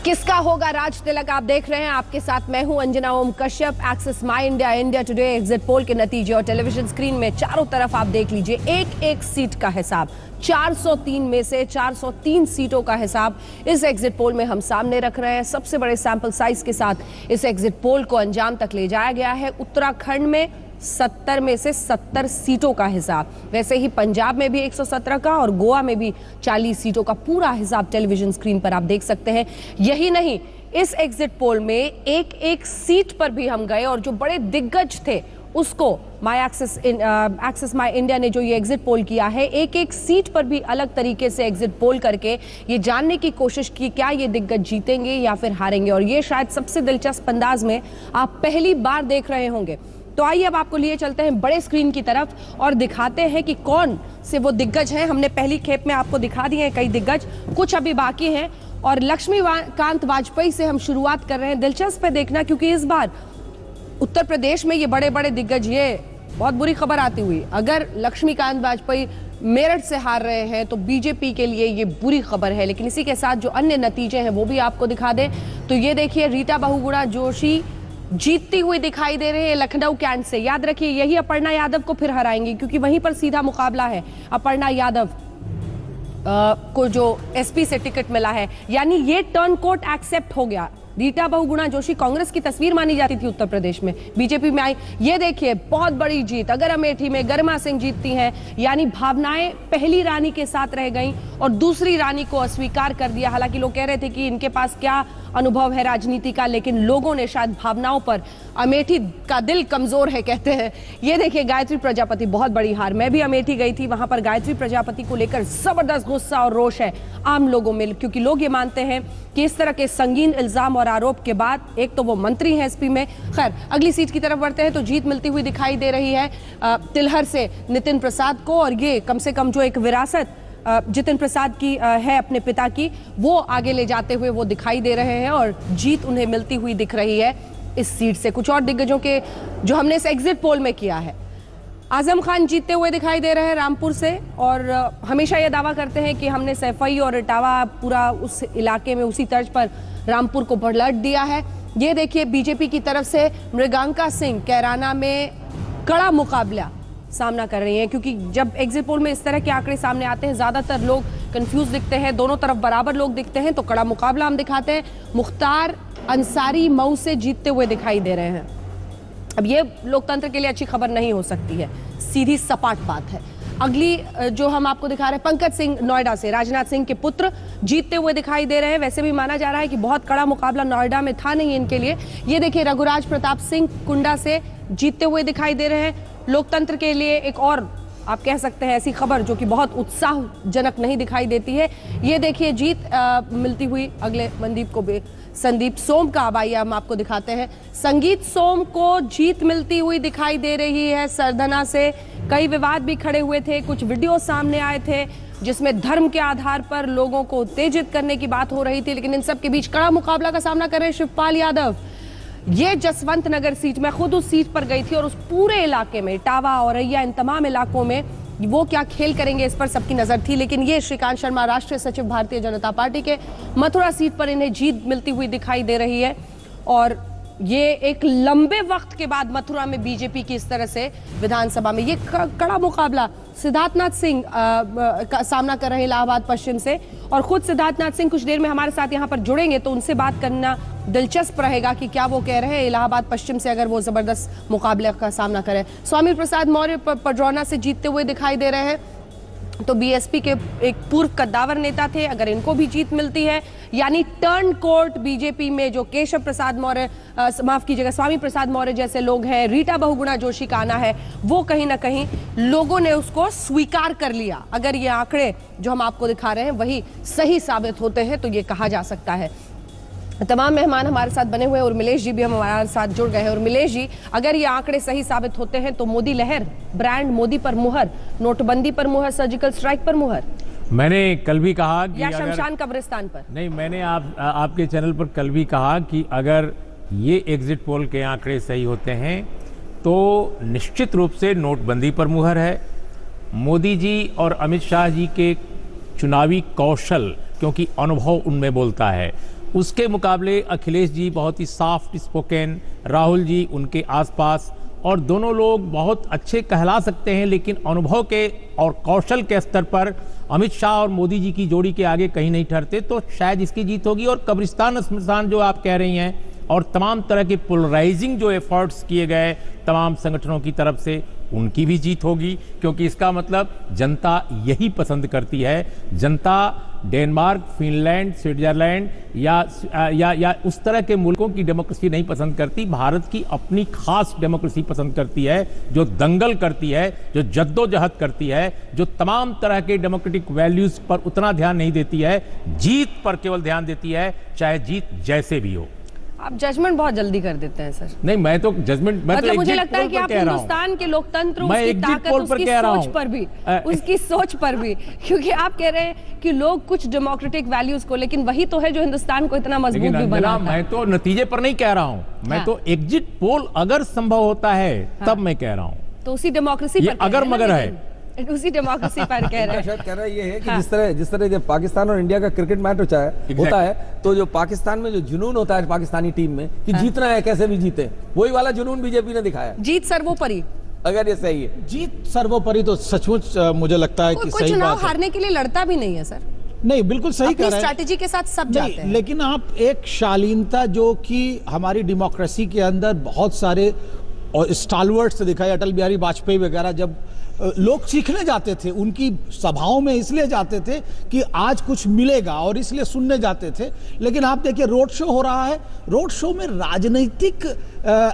किसका होगा राज तिलक, आप देख रहे हैं। आपके साथ मैं हूं अंजना ओम कश्यप। एक्सेस माई India, India today, exit poll के नतीजे और टेलीविजन स्क्रीन में चारों तरफ आप देख लीजिए एक एक सीट का हिसाब। 403 में से 403 सीटों का हिसाब इस एग्जिट पोल में हम सामने रख रहे हैं। सबसे बड़े सैंपल साइज के साथ इस एग्जिट पोल को अंजाम तक ले जाया गया है। उत्तराखंड में 70 में से 70 सीटों का हिसाब, वैसे ही पंजाब में भी 117 का और गोवा में भी 40 सीटों का पूरा हिसाब टेलीविजन स्क्रीन पर आप देख सकते हैं। यही नहीं, इस एग्जिट पोल में एक एक सीट पर भी हम गए और जो बड़े दिग्गज थे उसको एक्सेस माई इंडिया ने जो ये एग्जिट पोल किया है, एक एक सीट पर भी अलग तरीके से एग्जिट पोल करके ये जानने की कोशिश की क्या ये दिग्गज जीतेंगे या फिर हारेंगे। और ये शायद सबसे दिलचस्प अंदाज में आप पहली बार देख रहे होंगे। तो आइए अब आपको लिए चलते हैं बड़े स्क्रीन की तरफ और दिखाते हैं कि कौन से वो दिग्गज हैं। हमने पहली खेप में आपको दिखा दिए हैं कई दिग्गज, कुछ अभी बाकी हैं। और लक्ष्मीकांत वाजपेयी से हम शुरुआत कर रहे हैं। दिलचस्प है देखना, क्योंकि इस बार उत्तर प्रदेश में ये बड़े बड़े दिग्गज, ये बहुत बुरी खबर आती हुई, अगर लक्ष्मीकांत वाजपेयी मेरठ से हार रहे हैं तो बीजेपी के लिए ये बुरी खबर है। लेकिन इसी के साथ जो अन्य नतीजे हैं वो भी आपको दिखा दें। तो ये देखिए, रीटा बहुगुणा जोशी जीतती हुई दिखाई दे रही है लखनऊ कैंट से। याद रखिए, यही अपर्णा यादव को फिर हराएंगी, क्योंकि वहीं पर सीधा मुकाबला है। अपर्णा यादव को जो एसपी से टिकट मिला है, यानी ये टर्न कोट एक्सेप्ट हो गया। रीटा बहुगुणा जोशी कांग्रेस की तस्वीर मानी जाती थी उत्तर प्रदेश में, बीजेपी में आई। ये देखिए, बहुत बड़ी जीत। अगर अमेठी में गरिमा सिंह जीतती हैं, यानी भावनाएं पहली रानी के साथ रह गईं और दूसरी रानी को अस्वीकार कर दिया। हालांकि लोग कह रहे थे कि इनके पास क्या अनुभव है राजनीति का, लेकिन लोगों ने शायद भावनाओं पर, अमेठी का दिल कमजोर है कहते हैं। ये देखिए, गायत्री प्रजापति, बहुत बड़ी हार। मैं भी अमेठी गई थी, वहां पर गायत्री प्रजापति को लेकर जबरदस्त गुस्सा और रोष है आम लोगों में, क्योंकि लोग ये मानते हैं कि इस तरह के संगीन इल्जाम और आरोप के बाद, एक तो वो मंत्री हैं एसपी में। खैर, अगली सीट की तरफ बढ़ते हैं तो जीत मिलती हुई दिखाई दे रही है तिलहर से नितिन प्रसाद को। और ये कम से कम जो एक विरासत जितिन प्रसाद की है अपने पिता की, वो आगे ले जाते हुए वो दिखाई दे रहे हैं और जीत उन्हें मिलती हुई दिख रही है इस सीट से। कुछ और दिग्गजों के जो हमने इस एग्जिट पोल में किया है, आजम खान जीतते हुए दिखाई दे रहे हैं रामपुर से। और हमेशा ये दावा करते हैं कि हमने सैफई और इटावा पूरा उस इलाके में उसी तर्ज पर रामपुर को पलट दिया है। ये देखिए, बीजेपी की तरफ से मृगांका सिंह कैराना में कड़ा मुकाबला सामना कर रही हैं, क्योंकि जब एग्जिट पोल में इस तरह के आंकड़े सामने आते हैं ज्यादातर लोग कंफ्यूज दिखते हैं, दोनों तरफ बराबर लोग दिखते हैं, तो कड़ा मुकाबला हम दिखाते हैं। मुख्तार अंसारी मऊ से जीतते हुए दिखाई दे रहे हैं। अब ये लोकतंत्र के लिए अच्छी खबर नहीं हो सकती है, सीधी सपाट बात है। अगली जो हम आपको दिखा रहे हैं, पंकज सिंह नोएडा से, राजनाथ सिंह के पुत्र, जीतते हुए दिखाई दे रहे हैं। वैसे भी माना जा रहा है कि बहुत कड़ा मुकाबला नोएडा में था नहीं इनके लिए। ये देखिए, रघुराज प्रताप सिंह कुंडा से जीतते हुए दिखाई दे रहे हैं। लोकतंत्र के लिए एक और आप कह सकते हैं ऐसी खबर जो कि बहुत उत्साहजनक नहीं दिखाई देती है। ये देखिए, जीत मिलती हुई अगले संदीप सोम का। अब आइए हम आपको दिखाते हैं। संगीत सोम को जीत मिलती हुई दिखाई दे रही है सरधना से। कई विवाद भी खड़े हुए थे, कुछ वीडियो सामने आए थे जिसमें धर्म के आधार पर लोगों को उत्तेजित करने की बात हो रही थी, लेकिन इन सब के बीच कड़ा मुकाबला का सामना कर रहे हैं शिवपाल यादव। ये जसवंत नगर सीट, मैं खुद उस सीट पर गई थी और उस पूरे इलाके में, टावा औरैया, इन तमाम इलाकों में वो क्या खेल करेंगे इस पर सबकी नजर थी। लेकिन ये श्रीकांत शर्मा, राष्ट्रीय सचिव भारतीय जनता पार्टी के, मथुरा सीट पर इन्हें जीत मिलती हुई दिखाई दे रही है। और ये एक लंबे वक्त के बाद मथुरा में बीजेपी की इस तरह से विधानसभा में ये कड़ा मुकाबला सिद्धार्थनाथ सिंह का सामना कर रहे हैं इलाहाबाद पश्चिम से। और खुद सिद्धार्थनाथ सिंह कुछ देर में हमारे साथ यहाँ पर जुड़ेंगे, तो उनसे बात करना दिलचस्प रहेगा कि क्या वो कह रहे हैं इलाहाबाद पश्चिम से, अगर वो जबरदस्त मुकाबले का सामना करें। स्वामी प्रसाद मौर्य पडरौना से जीतते हुए दिखाई दे रहे हैं, तो बीएसपी के एक पूर्व कद्दावर नेता थे, अगर इनको भी जीत मिलती है, यानी टर्न कोर्ट बीजेपी में जो केशव प्रसाद मौर्य, माफ कीजिएगा, स्वामी प्रसाद मौर्य जैसे लोग हैं, रीटा बहुगुणा जोशी का आना है, वो कहीं ना कहीं लोगों ने उसको स्वीकार कर लिया। अगर ये आंकड़े जो हम आपको दिखा रहे हैं वही सही साबित होते हैं तो ये कहा जा सकता है। तमाम मेहमान हमारे साथ बने हुए हैं, उर्मिलेश जी भी हमारे साथ जुड़ गए हैं। उर्मिलेश जी, अगर ये आंकड़े सही साबित होते हैं तो मोदी लहर, ब्रांड मोदी पर मुहर, नोटबंदी पर मुहर, सर्जिकल स्ट्राइक पर मुहर, मैंने कल भी कहा कि या शमशान कब्रिस्तान पर नहीं, मैंने आपके चैनल पर कल भी कहा कि अगर ये एग्जिट पोल के आंकड़े सही होते हैं तो निश्चित रूप से नोटबंदी पर मुहर है। मोदी जी और अमित शाह जी के चुनावी कौशल, क्योंकि अनुभव उनमें बोलता है, उसके मुकाबले अखिलेश जी बहुत ही सॉफ्ट स्पोकन, राहुल जी उनके आसपास, और दोनों लोग बहुत अच्छे कहला सकते हैं, लेकिन अनुभव के और कौशल के स्तर पर अमित शाह और मोदी जी की जोड़ी के आगे कहीं नहीं ठहरते। तो शायद इसकी जीत होगी। और कब्रिस्तान स्मशान जो आप कह रही हैं, और तमाम तरह के पोलराइजिंग जो एफर्ट्स किए गए तमाम संगठनों की तरफ से, उनकी भी जीत होगी, क्योंकि इसका मतलब जनता यही पसंद करती है। जनता डेनमार्क, फिनलैंड, स्विट्जरलैंड या उस तरह के मुल्कों की डेमोक्रेसी नहीं पसंद करती। भारत की अपनी खास डेमोक्रेसी पसंद करती है, जो दंगल करती है, जो जद्दोजहद करती है, जो तमाम तरह के डेमोक्रेटिक वैल्यूज पर उतना ध्यान नहीं देती है, जीत पर केवल ध्यान देती है, चाहे जीत जैसे भी हो। आप जजमेंट बहुत जल्दी कर देते हैं सर। नहीं, मैं तो जजमेंट, मैं मतलब तो मुझे लगता है कि आप हिंदुस्तान के लोकतंत्र, उसकी ताकत, उसकी सोच पर भी, क्योंकि आप कह रहे हैं कि लोग कुछ डेमोक्रेटिक वैल्यूज को, लेकिन वही तो है जो हिंदुस्तान को इतना मजबूत भी बनाता है। मैं तो नतीजे पर नहीं कह रहा हूँ, मैं तो एग्जिट पोल अगर संभव होता है तब मैं कह रहा हूँ। तो उसी डेमोक्रेसी पर अगर मगर है, उसी डेमोक्रेसी पर कह रहे हैं। शायद कह रहा है ये है कि जिस तरह जब पाकिस्तान और इंडिया का क्रिकेट मैच होता है तो जो पाकिस्तान में जो जुनून होता है पाकिस्तानी टीम में कि जीतना है, कैसे भी जीते, वही वाला जुनून बीजेपी ने दिखाया। जीत सर्वोपरि, अगर ये सही है, जीत सर्वोपरि तो सचमुच मुझे लगता है कि सही बात है। चुनाव हारने के लिए लड़ता भी नहीं है सर। नहीं, बिल्कुल सही कह रहे हैं, स्ट्रैटेजी के साथ सब जाते हैं। लेकिन आप एक शालीनता जो कि हमारी डेमोक्रेसी के अंदर बहुत सारे और स्टालवर्ड्स दिखाई, अटल बिहारी वाजपेयी वगैरह, जब लोग सीखने जाते थे, उनकी सभाओं में इसलिए जाते थे कि आज कुछ मिलेगा और इसलिए सुनने जाते थे। लेकिन आप देखिए रोड शो हो रहा है, रोड शो में राजनीतिक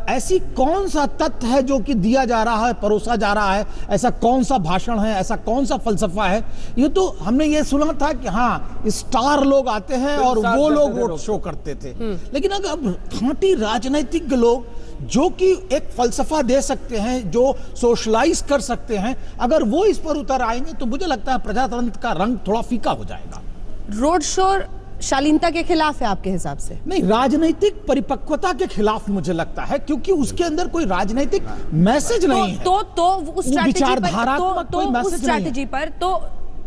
ऐसी कौन सा तत्व है जो कि दिया जा रहा है, परोसा जा रहा है, ऐसा कौन सा भाषण है, ऐसा कौन सा फलसफा है। ये तो हमने ये सुना था कि हाँ स्टार लोग आते हैं और वो लोग रोड शो करते थे, लेकिन अगर खांटी राजनीतिक लोग जो कि एक फलसफा दे सकते हैं, जो सोशलाइज कर सकते हैं, अगर वो इस पर उतर आएंगे तो मुझे लगता है प्रजातंत्र का रंग थोड़ा फीका हो जाएगा। रोड शो शालीनता के खिलाफ है आपके हिसाब से? नहीं, राजनीतिक परिपक्वता के खिलाफ मुझे लगता है, क्योंकि उसके अंदर कोई राजनीतिक मैसेज नहीं है। तो उस स्ट्रैटेजी पर तो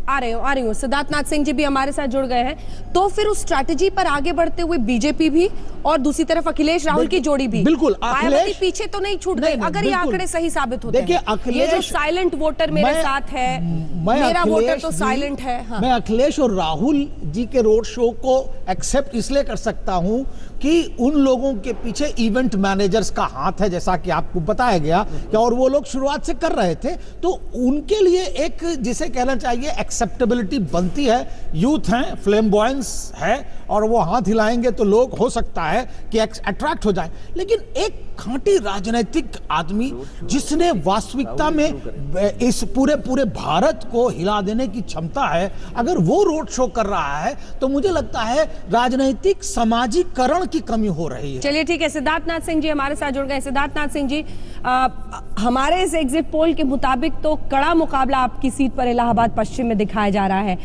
आ रही हूँ सिद्धार्थनाथ सिंह जी भी हमारे साथ जुड़ गए हैं। तो फिर उस स्ट्रैटेजी पर आगे बढ़ते हुए बीजेपी भी और दूसरी तरफ अखिलेश राहुल की जोड़ी भी, बिल्कुल मायावती पीछे तो नहीं छूट गई अगर ये आंकड़े सही साबित होते हैं। देखिए, ये जो साइलेंट वोटर मेरे साथ है, मेरा वोटर तो साइलेंट है। हाँ। मैं अखिलेश और राहुल जी के रोड शो को एक्सेप्ट इसलिए कर सकता हूं कि उन लोगों के पीछे इवेंट मैनेजर्स का हाथ है, जैसा कि आपको बताया गया कि, और वो लोग शुरुआत से कर रहे थे, तो उनके लिए एक जिसे कहना चाहिए एक्सेप्टेबिलिटी बनती है। यूथ है, फ्लेम्बॉयंस है, और वो हाथ हिलाएंगे तो लोग हो सकता है कि अट्रैक्ट हो जाए। लेकिन एक खांटी राजनीतिक आदमी जिसने वास्तविकता में इस पूरे भारत को हिला देने की क्षमता है, अगर वो रोड शो कर रहा है तो मुझे लगता है राजनीतिक सामाजिकरण की कमी हो रही है। चलिए ठीक है, सिद्धार्थनाथ सिंह जी हमारे साथ जुड़ गए। सिद्धार्थनाथ सिंह जी, हमारे इस एग्जिट पोल के मुताबिक तो कड़ा मुकाबला आपकी सीट पर इलाहाबाद पश्चिम में दिखाया जा रहा है।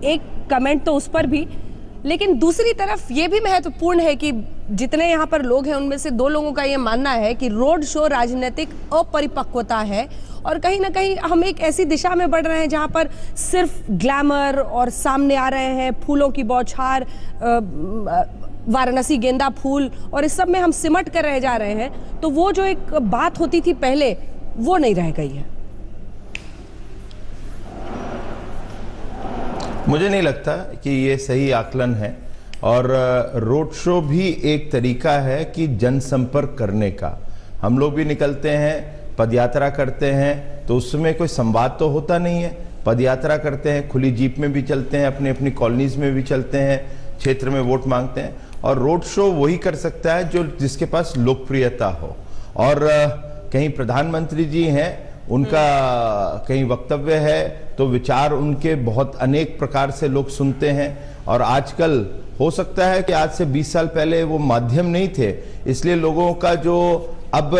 एक कमेंट तो उस पर भी, लेकिन दूसरी तरफ यह भी महत्वपूर्ण है कि जितने यहाँ पर लोग हैं उनमें से 2 लोगों का यह मानना है कि रोड शो राजनीतिक अपरिपक्वता है, और कहीं ना कहीं हम एक ऐसी दिशा में बढ़ रहे हैं जहां पर सिर्फ ग्लैमर और सामने आ रहे हैं फूलों की बौछार, वाराणसी गेंदा फूल, और इस सब में हम सिमट कर रह जा रहे हैं। तो वो जो एक बात होती थी पहले, वो नहीं रह गई है। मुझे नहीं लगता कि ये सही आकलन है, और रोड शो भी एक तरीका है कि जनसंपर्क करने का। हम लोग भी निकलते हैं, पदयात्रा करते हैं, तो उसमें कोई संवाद तो होता नहीं है। पदयात्रा करते हैं, खुली जीप में भी चलते हैं, अपनी अपनी कॉलोनीज में भी चलते हैं, क्षेत्र में वोट मांगते हैं, और रोड शो वही कर सकता है जो जिसके पास लोकप्रियता हो। और कहीं प्रधानमंत्री जी हैं, उनका कहीं वक्तव्य है तो विचार उनके बहुत अनेक प्रकार से लोग सुनते हैं। और आजकल हो सकता है कि आज से 20 साल पहले वो माध्यम नहीं थे, इसलिए लोगों का जो अब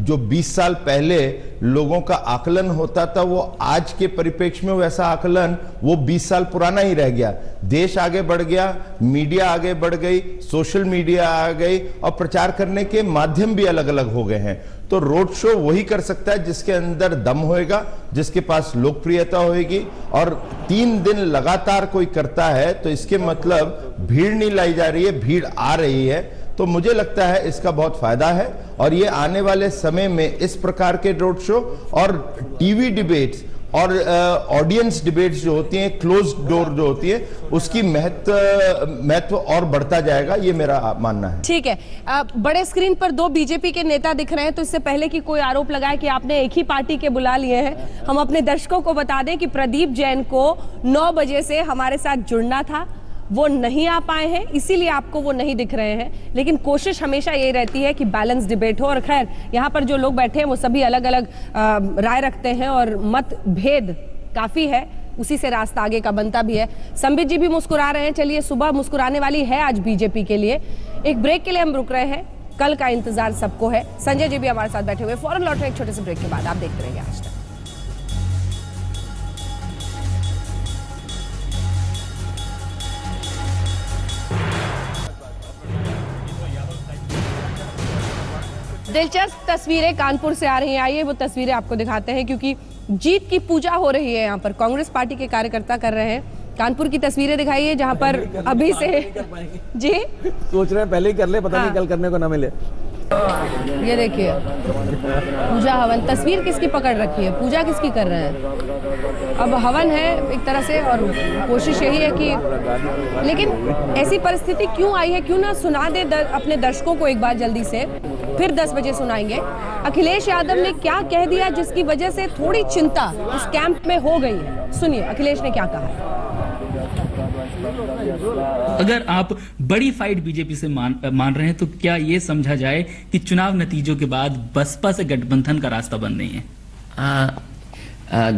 जो 20 साल पहले लोगों का आकलन होता था, वो आज के परिप्रेक्ष्य में वैसा आकलन वो 20 साल पुराना ही रह गया। देश आगे बढ़ गया, मीडिया आगे बढ़ गई, सोशल मीडिया आ गई और प्रचार करने के माध्यम भी अलग अलग हो गए हैं। तो रोड शो वही कर सकता है जिसके अंदर दम होएगा, जिसके पास लोकप्रियता होएगी। और 3 दिन लगातार कोई करता है तो इसके मतलब भीड़ नहीं लाई जा रही है, भीड़ आ रही है। तो मुझे लगता है इसका बहुत फायदा है और ये आने वाले समय में इस प्रकार के रोड शो और टीवी डिबेट्स और ऑडियंस डिबेट्स जो होती हैं, क्लोज डोर जो होती है, उसकी महत्व और बढ़ता जाएगा, ये मेरा मानना है। ठीक है, बड़े स्क्रीन पर 2 बीजेपी के नेता दिख रहे हैं, तो इससे पहले कि कोई आरोप लगाए कि आपने एक ही पार्टी के बुला लिए हैं, हम अपने दर्शकों को बता दें कि प्रदीप जैन को 9 बजे से हमारे साथ जुड़ना था, वो नहीं आ पाए हैं, इसीलिए आपको वो नहीं दिख रहे हैं। लेकिन कोशिश हमेशा यही रहती है कि बैलेंस डिबेट हो। और खैर, यहाँ पर जो लोग बैठे हैं वो सभी अलग अलग राय रखते हैं और मतभेद काफी है, उसी से रास्ता आगे का बनता भी है। संबित जी भी मुस्कुरा रहे हैं। चलिए, सुबह मुस्कुराने वाली है आज बीजेपी के लिए। एक ब्रेक के लिए हम रुक रहे हैं, कल का इंतजार सबको है। संजय जी भी हमारे साथ बैठे हुए। फौरन लौट रहे एक छोटे से ब्रेक के बाद। आप देखते रहिए आज तक। दिलचस्प तस्वीरें कानपुर से आ रही हैं। आइए वो तस्वीरें आपको दिखाते हैं, क्योंकि जीत की पूजा हो रही है यहाँ पर। कांग्रेस पार्टी के कार्यकर्ता कर रहे हैं। कानपुर की तस्वीरें दिखाइए जहाँ पर अभी से जी सोच रहे हैं पहले ही कर ले, पता नहीं कल करने को ना मिले। ये देखिए, पूजा हवन। तस्वीर किसकी पकड़ रखी है, पूजा किसकी कर रहे हैं? अब हवन है एक तरह से, और कोशिश यही है कि, लेकिन ऐसी परिस्थिति क्यों आई है? क्यों ना सुना दे अपने दर्शकों को एक बार जल्दी से, फिर 10 बजे सुनाएंगे। अखिलेश यादव ने क्या कह दिया जिसकी वजह से थोड़ी चिंता इस कैंप में हो गई है? सुनिए अखिलेश ने क्या कहा है। अगर आप बड़ी फाइट बीजेपी से मान रहे हैं तो क्या ये समझा जाए कि चुनाव नतीजों के बाद बसपा से गठबंधन का रास्ता बंद नहीं है?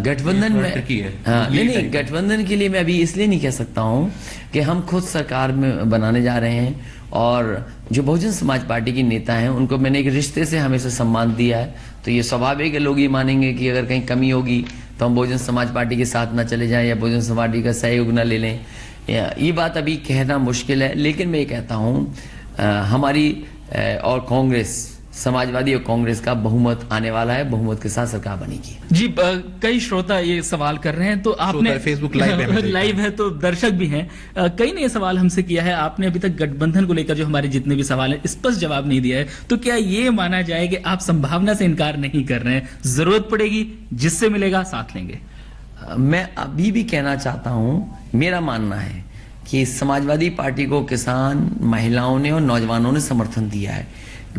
गठबंधन में नहीं, गठबंधन के लिए मैं अभी इसलिए नहीं कह सकता हूं कि हम खुद सरकार में बनाने जा रहे हैं, और जो बहुजन समाज पार्टी के नेता हैं उनको मैंने एक रिश्ते से हमेशा सम्मान दिया है। तो ये स्वाभाविक है, लोग ये मानेंगे कि अगर कहीं कमी होगी तो हम बहुजन समाज पार्टी के साथ ना चले जाएं या बहुजन समाज पार्टी का सहयोग ना ले लें। ये बात अभी कहना मुश्किल है, लेकिन मैं ये कहता हूँ हमारी और कांग्रेस, समाजवादी और कांग्रेस का बहुमत आने वाला है, बहुमत के साथ सरकार बनेगी। जी, कई श्रोता ये सवाल कर रहे हैं, तो आपने फेसबुक लाइव है तो दर्शक भी हैं, कई ने ये सवाल हमसे किया है। आपने अभी तक गठबंधन को लेकर जो हमारे जितने भी सवाल हैं स्पष्ट जवाब नहीं दिया है, तो क्या ये माना जाए कि आप संभावना से इनकार नहीं कर रहे हैं, जरूरत पड़ेगी जिससे मिलेगा साथ लेंगे? मैं अभी भी कहना चाहता हूँ, मेरा मानना है कि समाजवादी पार्टी को किसान, महिलाओं ने और नौजवानों ने समर्थन दिया है।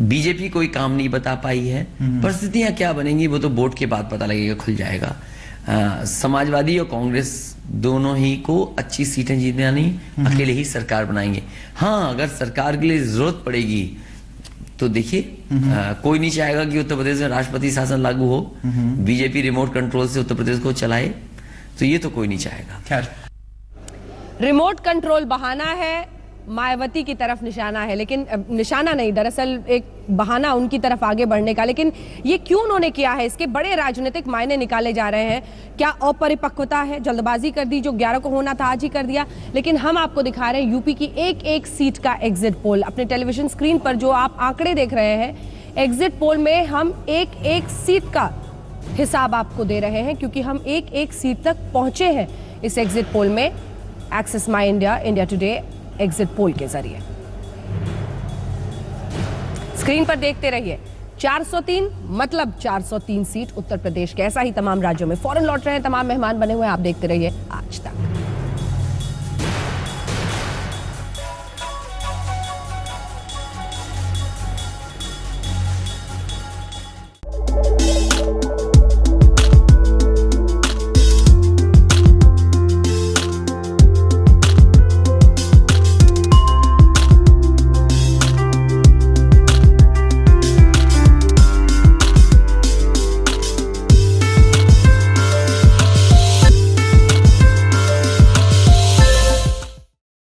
बीजेपी कोई काम नहीं बता पाई है, परिस्थितियां क्या बनेंगी वो तो वोट के बाद पता लगेगा, खुल जाएगा। समाजवादी और कांग्रेस दोनों ही को अच्छी सीटें जीतना नहीं, अकेले ही सरकार बनाएंगे। हाँ, अगर सरकार के लिए जरूरत पड़ेगी तो देखिए, कोई नहीं चाहेगा कि उत्तर प्रदेश में राष्ट्रपति शासन लागू हो, बीजेपी रिमोट कंट्रोल से उत्तर प्रदेश को चलाए, तो ये तो कोई नहीं चाहेगा। रिमोट कंट्रोल बहाना है, मायावती की तरफ निशाना है, लेकिन निशाना नहीं, दरअसल एक बहाना उनकी तरफ आगे बढ़ने का। लेकिन ये क्यों उन्होंने किया है, इसके बड़े राजनीतिक मायने निकाले जा रहे हैं। क्या अपरिपक्वता है, जल्दबाजी कर दी, जो 11 को होना था आज ही कर दिया? लेकिन हम आपको दिखा रहे हैं यूपी की एक एक सीट का एग्जिट पोल। अपने टेलीविजन स्क्रीन पर जो आप आंकड़े देख रहे हैं, एग्जिट पोल में हम एक एक सीट का हिसाब आपको दे रहे हैं, क्योंकि हम एक एक सीट तक पहुंचे हैं इस एग्जिट पोल में, एक्सेस माई India, India today exit poll के जरिए। स्क्रीन पर देखते रहिए। 403 मतलब 403 सीट उत्तर प्रदेश के, ऐसा ही तमाम राज्यों में। फौरन लौट रहे हैं तमाम मेहमान बने हुए हैं, आप देखते रहिए आज तक।